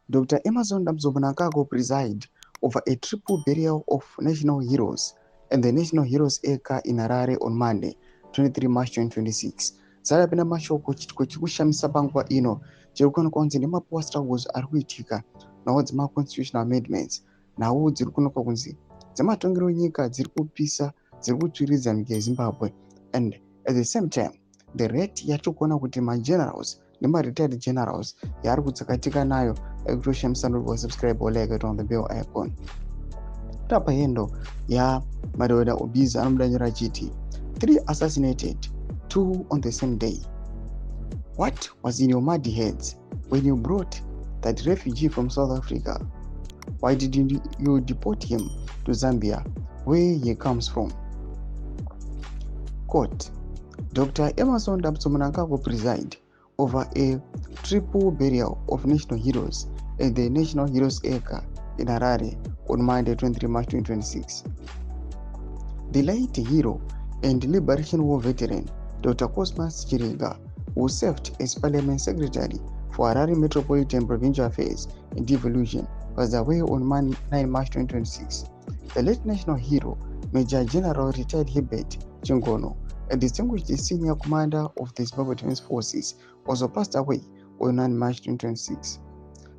Dr. Emerson Damso Mnangagwa preside over a triple burial of national heroes and the National Heroes Acre in Harare on Monday, 23 March 2026. Zarapinda mashoko chitiko chiri kushamisa panguva ino chiri kuonekwa kunzi nemapuwa struggles ari kuitika nawo dzema-constitutional amendments nawo dziri kuonekwa kunzi dzematongero enyika dziri kupisa dziri kutsviridza nyika yeZimbabwe, and at the same time the rate yatiri kuona kuti magenerals nema-retired generals yaari kutsakatika nayo ekutoshamisa ndokuva subscribe olaikaita on the bell icon. Tapa hendo ya madhodha obiza anomudanyira achiti 3 assassinated, 2 on the same day. What was in your muddy heads when you brought that refugee from South Africa? Why did you deport him to Zambia, where he comes from? Quote, Dr. Emerson Damso Mnangagwa preside over a triple burial of national heroes at the National Heroes Acre in Harare on Monday, 23 March 2026. The late hero and Liberation War veteran Dr. Cosmas Chirega, who served as Parliament Secretary for Harare Metropolitan Provincial Affairs and Devolution, was away on 9 March 2026. The late national hero, Major General retired Herbert Chingono, a distinguished senior commander of the Zimbabwe Defense Forces, also passed away on 9 March 2026.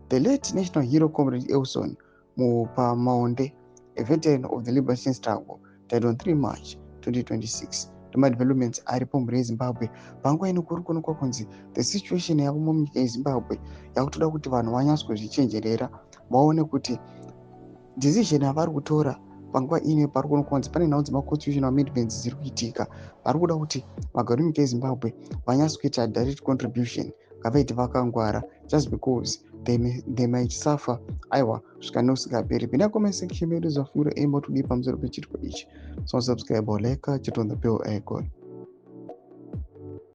The late national hero Comrade Elson Mupamaonde, a veteran of the liberation struggle, died on 3 March 2026. Developments aripo mhuri yeZimbabwe panguva ino kuri kuonekwa kunzi the situation yavo munyika yeZimbabwe yakutoda kuti vanhu vanyatsozvichenjerera vaone kuti decision yavari kutora panguva ino pari kuonekwa kunzi pane nhau dzema-constitutional amendments dziri kuitika. Vari kuda kuti vagari munyika yeZimbabwe vanyatskuita direct contribution ngavaiti vakangwara just because they might suffer aiwa kusvika neusikaperi. Pinda comment section medu zvafungiro aimotudi pamusoro pechitiko ichi. So subscribe or like, chit on the bell icon.